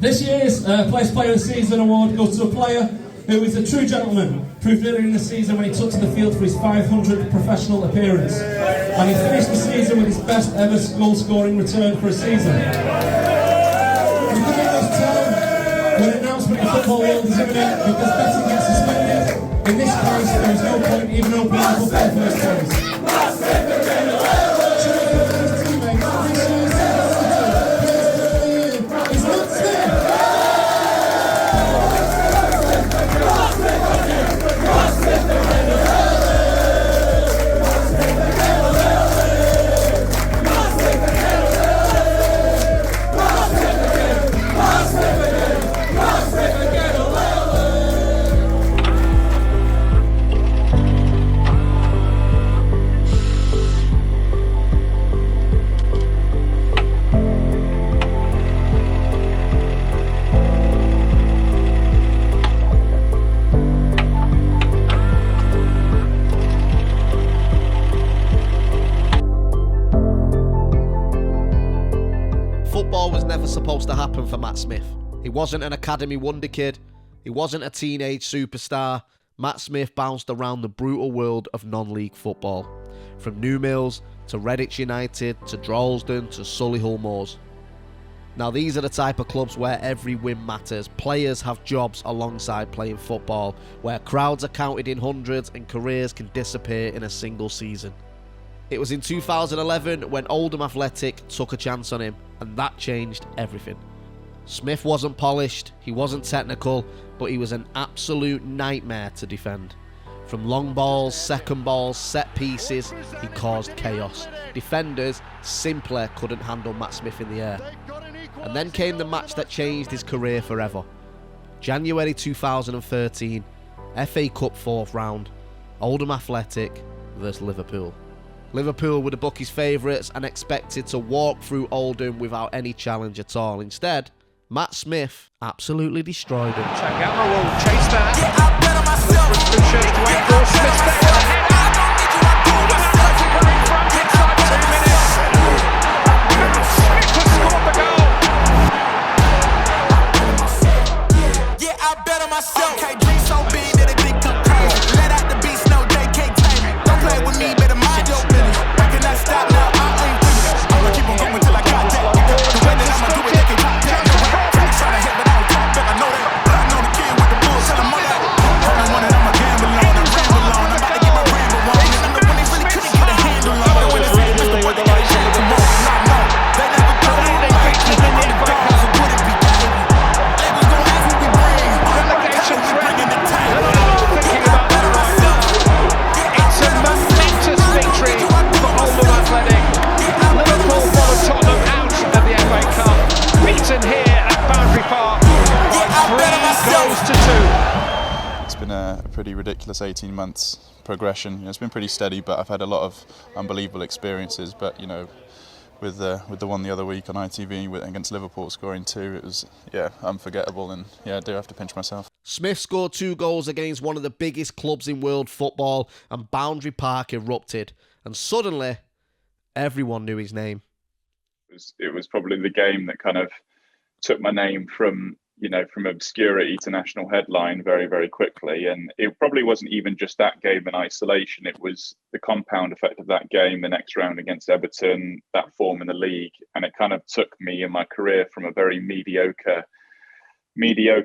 This year's Place Player of the Season award goes to a player who is a true gentleman, proved earlier in the season when he took to the field for his 500th professional appearance. And he finished the season with his best ever goal-scoring return for a season. We think it was time when an announcement in the football world is imminent because betting gets suspended. In this case, there is no point even opening up for the first place. Football was never supposed to happen for Matt Smith. He wasn't an academy wonder kid. He wasn't a teenage superstar. Matt Smith bounced around the brutal world of non-league football. From New Mills to Redditch United to Droylsden to Solihull Moors. Now these are the type of clubs where every win matters. Players have jobs alongside playing football, where crowds are counted in hundreds and careers can disappear in a single season. It was in 2011 when Oldham Athletic took a chance on him, and that changed everything. Smith wasn't polished, he wasn't technical, but he was an absolute nightmare to defend. From long balls, second balls, set pieces, he caused chaos. Defenders simply couldn't handle Matt Smith in the air. And then came the match that changed his career forever. January 2013, FA Cup 4th round, Oldham Athletic versus Liverpool. Liverpool were the bookies' favourites and expected to walk through Oldham without any challenge at all. Instead, Matt Smith absolutely destroyed him. Changama will chase that. Blue shirt to April. Smith's there with a header. Oldham Athletic are in front inside 2 minutes. Smith has scored the goal. Yeah, I bet on myself. KG so big that it think I'm crazy. Let out the beast, no JK tame it. Don't play with me, better mind your business. I cannot stop now, I ain't finished. I'ma keep on going till I got that. The way that I'ma do it, they can top that. Trying to hit, but I don't talk back. I know that. I know the kid with the bulls, tell them all that. I'm one that I'ma gamble on and ramble on. I'm about to get my ramble on. And I'm the one they really couldn't get a handle on. But when it's in, it's the one they gotta get it tomorrow. And I know they never thought it. They think it's in the back. So would it be game? They was gonna ask who we bring. Relegation's bringing the tank. Thinking about that right now. It's a momentous victory for Oldham Athletic. Liverpool follow Tottenham out of the FA Cup. Beaten here at Boundary Park by 3 goals to 2. It's been a pretty ridiculous 18 months progression. You know, it's been pretty steady, but I've had a lot of unbelievable experiences. But you know, with the one the other week on ITV against Liverpool scoring 2, it was unforgettable. And I do have to pinch myself. Smith scored 2 goals against one of the biggest clubs in world football, and Boundary Park erupted. And suddenly, everyone knew his name. It was probably the game that kind of took my name from obscurity to national headline very, very quickly. And it probably wasn't even just that game in isolation. It was the compound effect of that game, the next round against Everton, that form in the league. And it kind of took me in my career from a very mediocre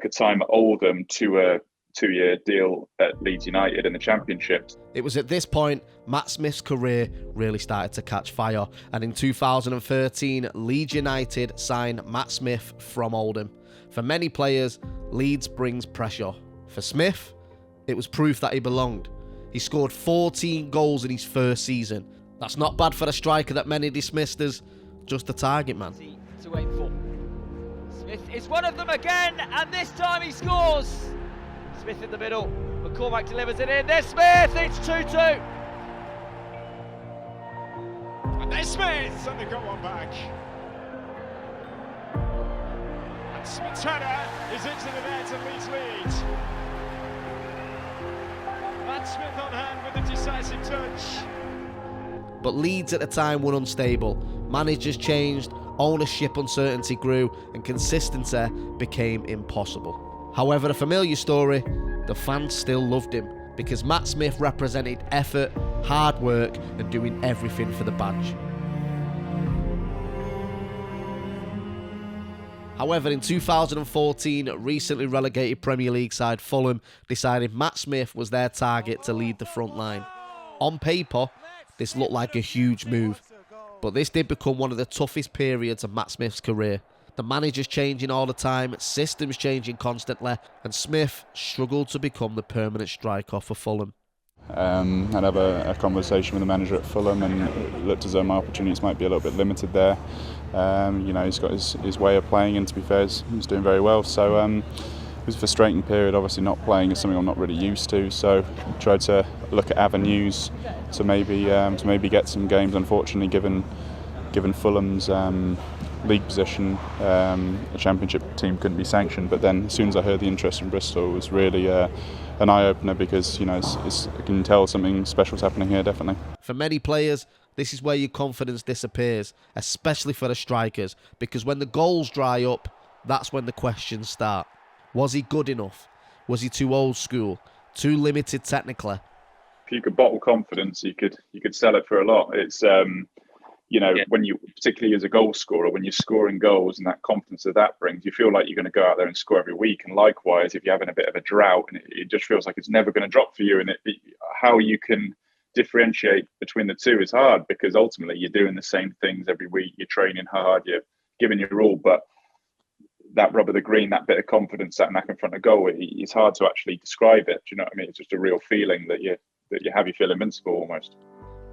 time at Oldham to a 2-year deal at Leeds United in the Championship. It was at this point Matt Smith's career really started to catch fire, and in 2013 Leeds United signed Matt Smith from Oldham. For many players, Leeds brings pressure. For Smith, it was proof that he belonged. He scored 14 goals in his first season. That's not bad for a striker that many dismissed as just a target man. To aim for. Smith is one of them again, and this time he scores. Smith in the middle, McCormack delivers it in, there's Smith, it's 2-2. And there's Smith, and they've got one back. And Smith's header is into the net and Leeds lead. Matt Smith on hand with a decisive touch. But Leeds at the time were unstable. Managers changed, ownership uncertainty grew, and consistency became impossible. However, a familiar story, the fans still loved him, because Matt Smith represented effort, hard work, and doing everything for the badge. However, in 2014, recently relegated Premier League side Fulham decided Matt Smith was their target to lead the front line. On paper, this looked like a huge move, but this did become one of the toughest periods of Matt Smith's career. The managers changing all the time, systems changing constantly, and Smith struggled to become the permanent striker for Fulham. I'd have a conversation with the manager at Fulham, and it looked as though my opportunities might be a little bit limited there. He's got his way of playing, and to be fair, he's doing very well. So it was a frustrating period. Obviously, not playing is something I'm not really used to. So I tried to look at avenues to maybe get some games. Unfortunately, given Fulham's league position, a championship team couldn't be sanctioned. But then, as soon as I heard the interest from Bristol, it was really an eye-opener, because I can tell something special's happening here, definitely. For many players, this is where your confidence disappears, especially for the strikers, because when the goals dry up, that's when the questions start. Was he good enough? Was he too old school? Too limited technically? If you could bottle confidence, you could sell it for a lot. It's when you, particularly as a goal scorer, when you're scoring goals and that confidence that brings, you feel like you're going to go out there and score every week. And likewise, if you're having a bit of a drought, and it just feels like it's never going to drop for you, and how you can differentiate between the two is hard, because ultimately you're doing the same things every week. You're training hard, you're giving your all, but that rub of the green, that bit of confidence, that knack in front of goal, it's hard to actually describe it. Do you know what I mean? It's just a real feeling that you feel invincible almost.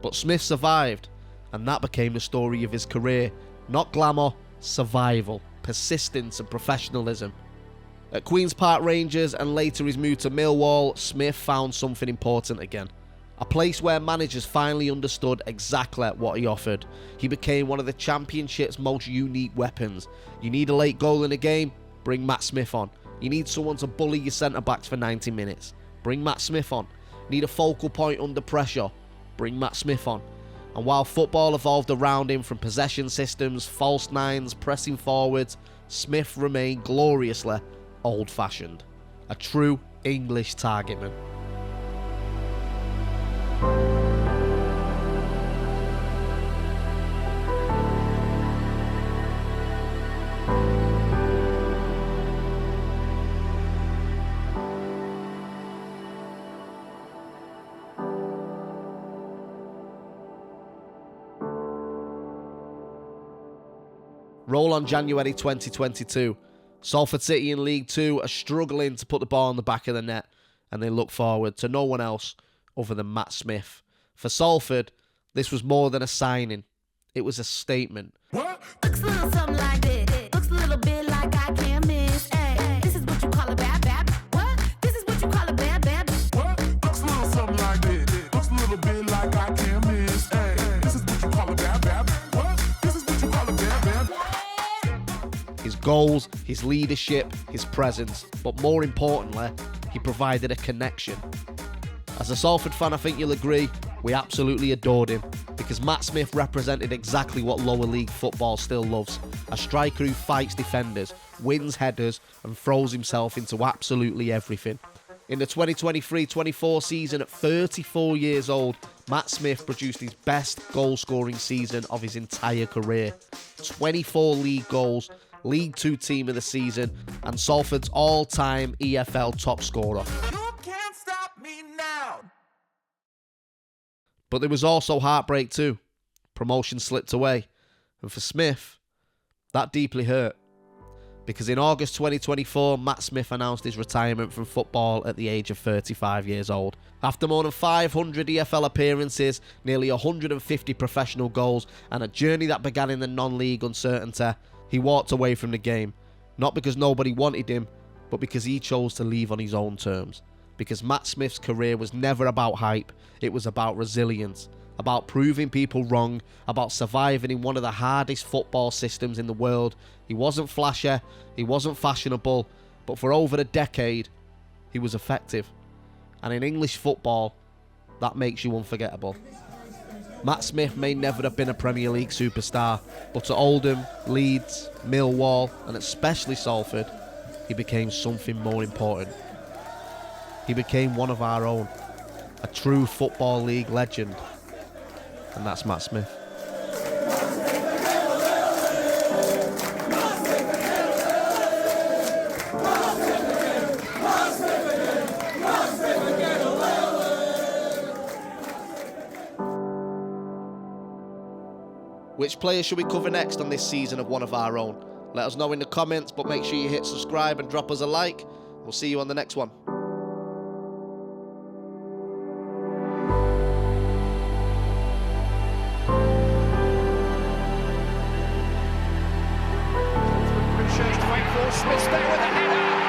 But Smith survived, and that became the story of his career. Not glamour, survival, persistence and professionalism. At Queen's Park Rangers and later his move to Millwall, Smith found something important again. A place where managers finally understood exactly what he offered. He became one of the Championship's most unique weapons. You need a late goal in a game? Bring Matt Smith on. You need someone to bully your centre-backs for 90 minutes? Bring Matt Smith on. Need a focal point under pressure? Bring Matt Smith on. And while football evolved around him from possession systems, false nines, pressing forwards, Smith remained gloriously old-fashioned. A true English targetman. Roll on January 2022. Salford City in League 2 are struggling to put the ball in the back of the net, and they look forward to no one else other than Matt Smith. For Salford, this was more than a signing. It was a statement. What? Looks a little something like this. Looks a little bit like I can't miss. Hey, this is what you call a bad bad. What? This is what you call a bad bad. What? Looks a little something like this. Looks a little bit like I can't miss. Hey, this is what you call a bad bad. What? This is what you call a bad bad. His goals, his leadership, his presence, but more importantly, he provided a connection. As a Salford fan, I think you'll agree, we absolutely adored him, because Matt Smith represented exactly what lower league football still loves. A striker who fights defenders, wins headers, and throws himself into absolutely everything. In the 2023-24 season, at 34 years old, Matt Smith produced his best goal-scoring season of his entire career. 24 league goals, League 2 team of the season, and Salford's all-time EFL top scorer. But there was also heartbreak too. Promotion slipped away. And for Smith, that deeply hurt. Because in August 2024, Matt Smith announced his retirement from football at the age of 35 years old. After more than 500 EFL appearances, nearly 150 professional goals, and a journey that began in the non-league uncertainty, he walked away from the game. Not because nobody wanted him, but because he chose to leave on his own terms. Because Matt Smith's career was never about hype, it was about resilience, about proving people wrong, about surviving in one of the hardest football systems in the world. He wasn't flashy, he wasn't fashionable, but for over a decade, he was effective. And in English football, that makes you unforgettable. Matt Smith may never have been a Premier League superstar, but at Oldham, Leeds, Millwall and especially Salford, he became something more important. He became one of our own, a true Football League legend, and that's Matt Smith. Which player should we cover next on this season of One of Our Own? Let us know in the comments, but make sure you hit subscribe and drop us a like. We'll see you on the next one. Shows to wait for Smith there with a header.